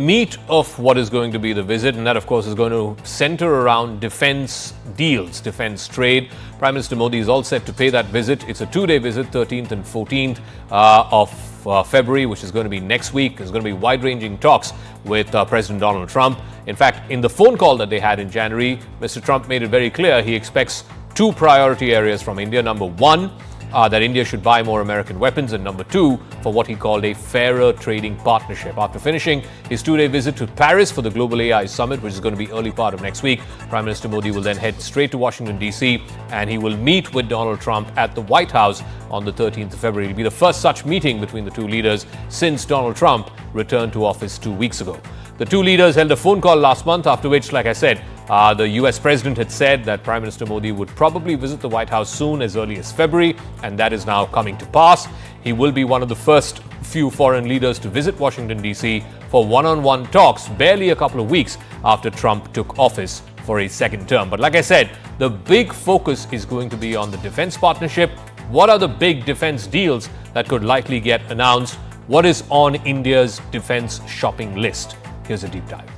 meat of what is going to be the visit, and that of course is going to center around defense deals, defense trade. Prime Minister Modi is all set to pay that visit. It's a two-day visit, 13th and 14th of February, which is going to be next week. There's going to be wide-ranging talks with President Donald Trump. In fact, in the phone call that they had in January, Mr. Trump made it very clear he expects two priority areas from India. Number one, that India should buy more American weapons, and number two, for what he called a fairer trading partnership. After finishing his two-day visit to Paris for the Global AI Summit, which is going to be early part of next week, Prime Minister Modi will then head straight to Washington, D.C., and he will meet with Donald Trump at the White House on the 13th of February. It will be the first such meeting between the two leaders since Donald Trump returned to office 2 weeks ago. The two leaders held a phone call last month, after which, like I said, the US president had said that Prime Minister Modi would probably visit the White House soon, as early as February, and that is now coming to pass. He will be one of the first few foreign leaders to visit Washington, D.C. for one-on-one talks barely a couple of weeks after Trump took office for a second term. But like I said, the big focus is going to be on the defense partnership. What are the big defense deals that could likely get announced? What is on India's defense shopping list? Here's a deep dive.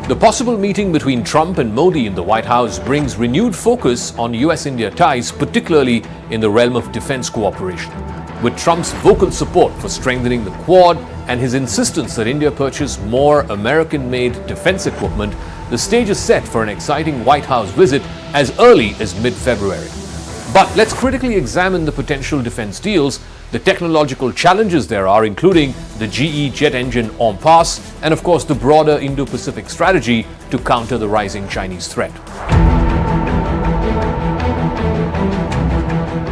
The possible meeting between Trump and Modi in the White House brings renewed focus on US-India ties, particularly in the realm of defense cooperation. With Trump's vocal support for strengthening the Quad and his insistence that India purchase more American-made defense equipment, the stage is set for an exciting White House visit as early as mid-February. But let's critically examine the potential defense deals, the technological challenges there are, including the GE jet engine en passe, and of course the broader Indo-Pacific strategy to counter the rising Chinese threat.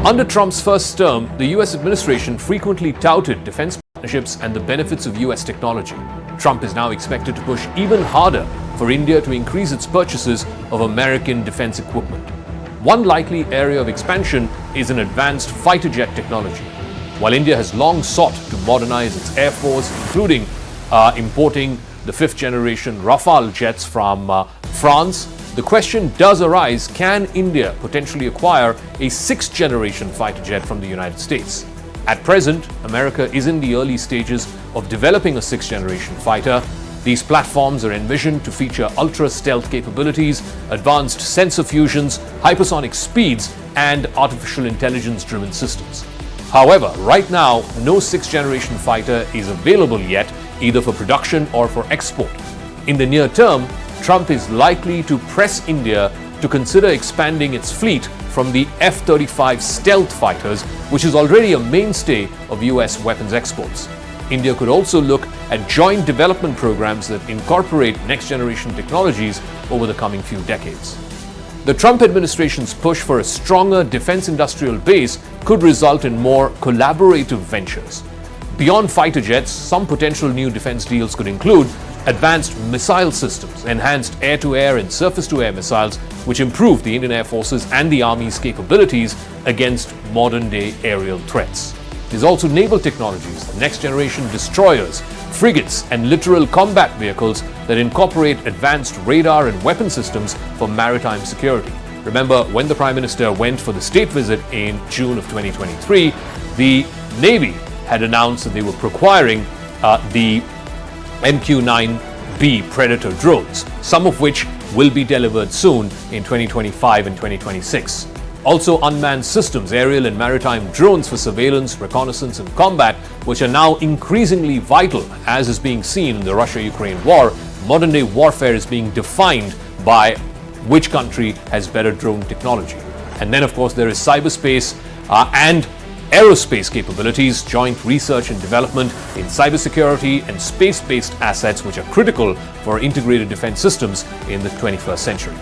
Under Trump's first term, the US administration frequently touted defense partnerships and the benefits of US technology. Trump is now expected to push even harder for India to increase its purchases of American defense equipment. One likely area of expansion is in advanced fighter jet technology. While India has long sought to modernize its air force, including importing the fifth-generation Rafale jets from France, the question does arise, can India potentially acquire a sixth-generation fighter jet from the United States? At present, America is in the early stages of developing a sixth-generation fighter. These platforms are envisioned to feature ultra-stealth capabilities, advanced sensor fusions, hypersonic speeds, and artificial intelligence-driven systems. However, right now, no sixth-generation fighter is available yet, either for production or for export. In the near term, Trump is likely to press India to consider expanding its fleet from the F-35 stealth fighters, which is already a mainstay of US weapons exports. India could also look at joint development programs that incorporate next-generation technologies over the coming few decades. The Trump administration's push for a stronger defense industrial base could result in more collaborative ventures. Beyond fighter jets, some potential new defense deals could include advanced missile systems, enhanced air-to-air and surface-to-air missiles, which improve the Indian Air Force's and the Army's capabilities against modern-day aerial threats. There's also naval technologies, next-generation destroyers, frigates, and littoral combat vehicles that incorporate advanced radar and weapon systems for maritime security. Remember, when the Prime Minister went for the state visit in June of 2023, the Navy had announced that they were procuring the MQ-9B Predator drones, some of which will be delivered soon in 2025 and 2026. Also, unmanned systems, aerial and maritime drones for surveillance, reconnaissance, and combat, which are now increasingly vital, as is being seen in the Russia-Ukraine war. Modern-day warfare is being defined by which country has better drone technology. And then, of course, there is cyberspace and aerospace capabilities, joint research and development in cybersecurity and space-based assets, which are critical for integrated defense systems in the 21st century.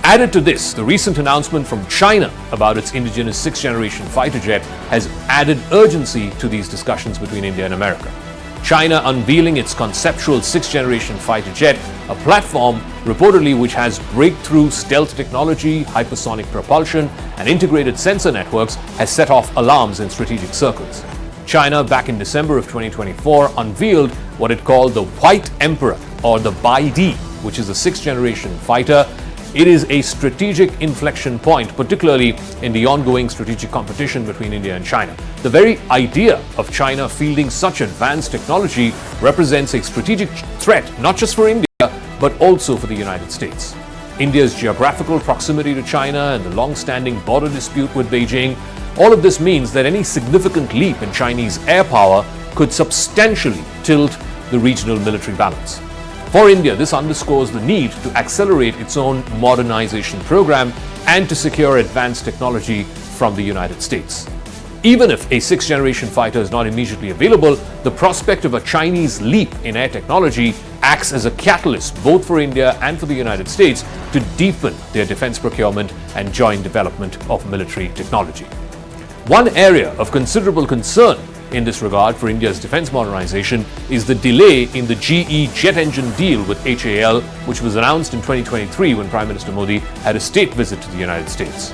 Added to this, the recent announcement from China about its indigenous sixth-generation fighter jet has added urgency to these discussions between India and America. China unveiling its conceptual sixth-generation fighter jet, a platform reportedly which has breakthrough stealth technology, hypersonic propulsion, and integrated sensor networks, has set off alarms in strategic circles. China, back in December of 2024, unveiled what it called the White Emperor, or the Bai-D, which is a sixth-generation fighter. It is a strategic inflection point, particularly in the ongoing strategic competition between India and China. The very idea of China fielding such advanced technology represents a strategic threat, not just for India, but also for the United States. India's geographical proximity to China and the long-standing border dispute with Beijing, all of this means that any significant leap in Chinese air power could substantially tilt the regional military balance. For India, this underscores the need to accelerate its own modernization program and to secure advanced technology from the United States. Even if a sixth-generation fighter is not immediately available, the prospect of a Chinese leap in air technology acts as a catalyst both for India and for the United States to deepen their defense procurement and joint development of military technology. One area of considerable concern in this regard for India's defense modernization is the delay in the GE jet engine deal with HAL, which was announced in 2023 when Prime Minister Modi had a state visit to the United States.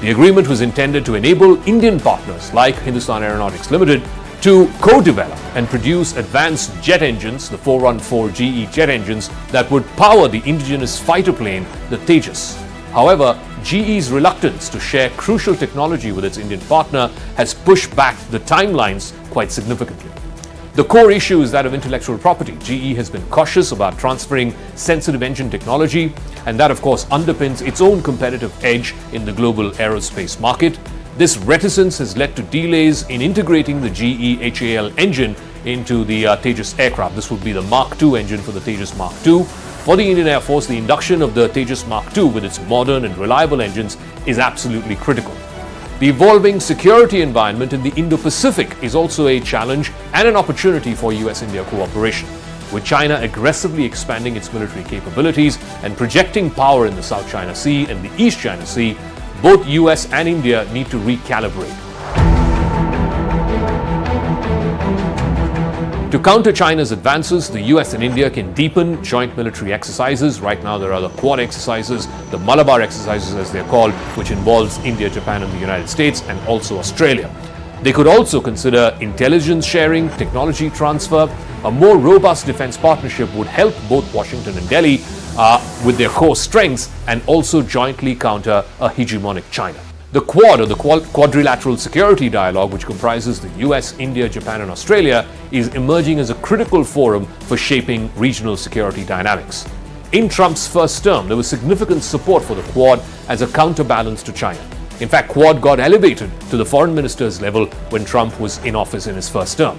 The agreement was intended to enable Indian partners like Hindustan Aeronautics Limited to co-develop and produce advanced jet engines, the 414 GE jet engines, that would power the indigenous fighter plane, the Tejas. However, GE's reluctance to share crucial technology with its Indian partner has pushed back the timelines quite significantly. The core issue is that of intellectual property. GE has been cautious about transferring sensitive engine technology, and that, of course, underpins its own competitive edge in the global aerospace market. This reticence has led to delays in integrating the GE HAL engine into the Tejas aircraft. This would be the Mark II engine for the Tejas Mark II. For the Indian Air Force, the induction of the Tejas Mark II with its modern and reliable engines is absolutely critical. The evolving security environment in the Indo-Pacific is also a challenge and an opportunity for US-India cooperation. With China aggressively expanding its military capabilities and projecting power in the South China Sea and the East China Sea, both US and India need to recalibrate. To counter China's advances, the US and India can deepen joint military exercises. Right now there are the Quad exercises, the Malabar exercises as they're called, which involves India, Japan and the United States and also Australia. They could also consider intelligence sharing, technology transfer. A more robust defense partnership would help both Washington and Delhi with their core strengths and also jointly counter a hegemonic China. The Quad, or the Quadrilateral Security Dialogue, which comprises the US, India, Japan and Australia, is emerging as a critical forum for shaping regional security dynamics. In Trump's first term, there was significant support for the Quad as a counterbalance to China. In fact, Quad got elevated to the foreign minister's level when Trump was in office in his first term.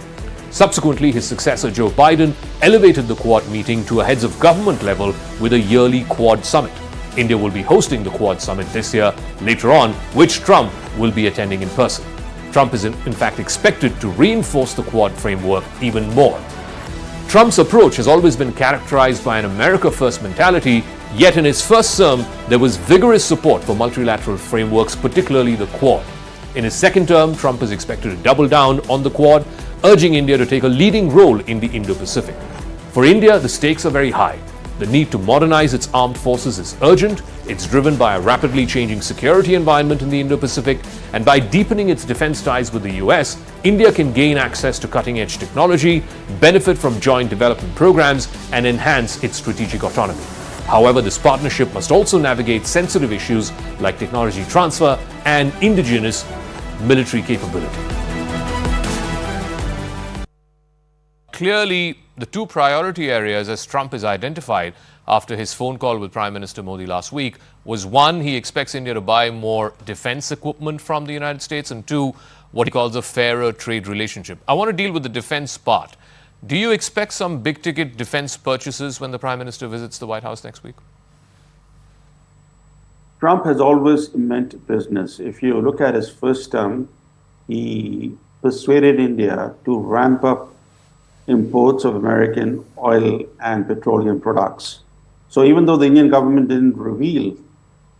Subsequently, his successor Joe Biden elevated the Quad meeting to a heads of government level with a yearly Quad summit. India will be hosting the Quad summit this year later on, which Trump will be attending in person. Trump is in fact expected to reinforce the Quad framework even more. Trump's approach has always been characterized by an America First mentality, yet in his first term, there was vigorous support for multilateral frameworks, particularly the Quad. In his second term, Trump is expected to double down on the Quad, urging India to take a leading role in the Indo-Pacific. For India, the stakes are very high. The need to modernize its armed forces is urgent. It's driven by a rapidly changing security environment in the Indo-Pacific, and by deepening its defense ties with the US, India can gain access to cutting-edge technology, benefit from joint development programs, and enhance its strategic autonomy. However, this partnership must also navigate sensitive issues like technology transfer and indigenous military capability. Clearly, the two priority areas, as Trump has identified after his phone call with Prime Minister Modi last week, was one, he expects India to buy more defense equipment from the United States, and two, what he calls a fairer trade relationship. I want to deal with the defense part. Do you expect some big-ticket defense purchases when the Prime Minister visits the White House next week? Trump has always meant business. If you look at his first term, he persuaded India to ramp up imports of American oil and petroleum products. So even though the Indian government didn't reveal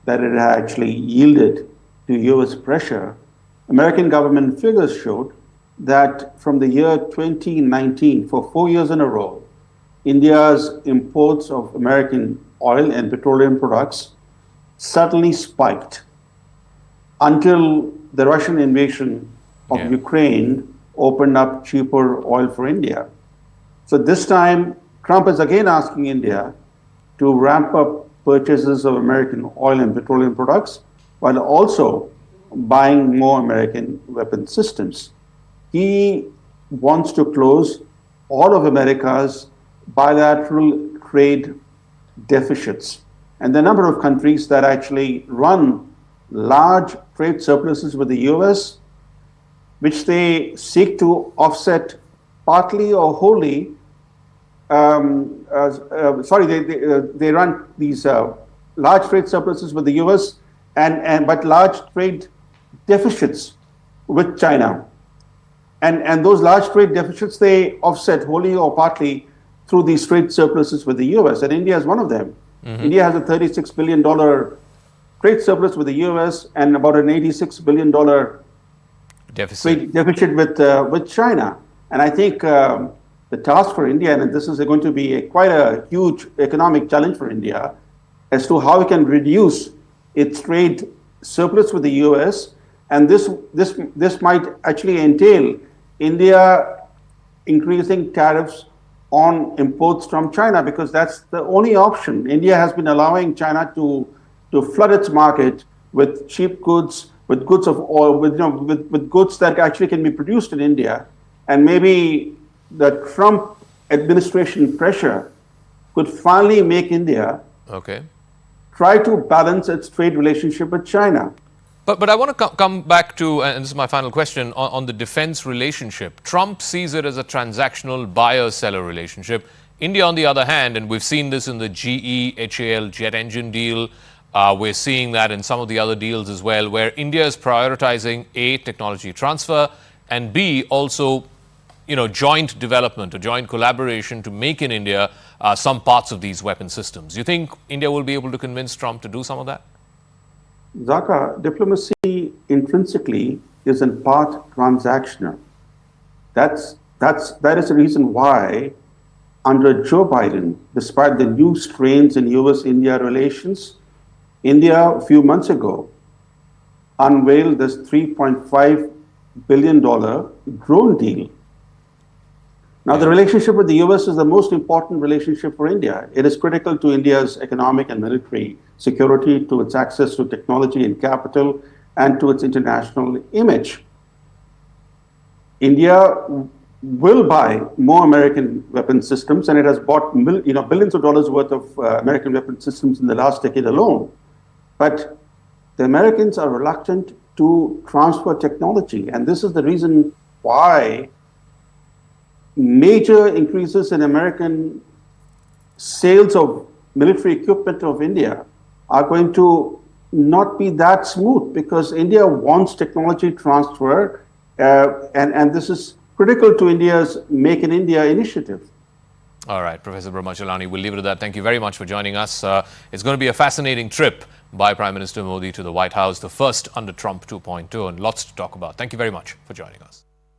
that it had actually yielded to US pressure, American government figures showed that from the year 2019, for 4 years in a row, India's imports of American oil and petroleum products suddenly spiked until the Russian invasion of Ukraine opened up cheaper oil for India. So this time, Trump is again asking India to ramp up purchases of American oil and petroleum products, while also buying more American weapon systems. He wants to close all of America's bilateral trade deficits. And the number of countries that actually run large trade surpluses with the US, which they seek to offset partly or wholly. They run these large trade surpluses with the US but large trade deficits with China. And those large trade deficits, they offset wholly or partly through these trade surpluses with the US, and India is one of them. Mm-hmm. India has a $36 billion trade surplus with the US and about an $86 billion deficit with China. And I think the task for India, and this is going to be quite a huge economic challenge for India, as to how it can reduce its trade surplus with the US. And this might actually entail India increasing tariffs on imports from China, because that's the only option. India has been allowing China to flood its market with cheap goods, with goods of oil, with goods that actually can be produced in India. And maybe the Trump administration pressure could finally make India try to balance its trade relationship with China. But I want to come back to, and this is my final question, on the defense relationship. Trump sees it as a transactional buyer-seller relationship. India, on the other hand, and we've seen this in the GE-HAL jet engine deal, we're seeing that in some of the other deals as well, where India is prioritizing A, technology transfer, and B, also joint development or joint collaboration to make in India some parts of these weapon systems. Do you think India will be able to convince Trump to do some of that? Zaka, diplomacy intrinsically is in part transactional. That is the reason why, under Joe Biden, despite the new strains in US-India relations, India a few months ago unveiled this $3.5 billion drone deal. Now, the relationship with the US is the most important relationship for India. It is critical to India's economic and military security, to its access to technology and capital, and to its international image. India will buy more American weapon systems, and it has bought billions of dollars worth of American weapon systems in the last decade alone. But the Americans are reluctant to transfer technology, and this is the reason why major increases in American sales of military equipment of India are going to not be that smooth, because India wants technology transfer, and this is critical to India's Make in India initiative. All right, Professor Brahmachalani, we'll leave it at that. Thank you very much for joining us. It's going to be a fascinating trip by Prime Minister Modi to the White House, the first under Trump 2.0, and lots to talk about. Thank you very much for joining us.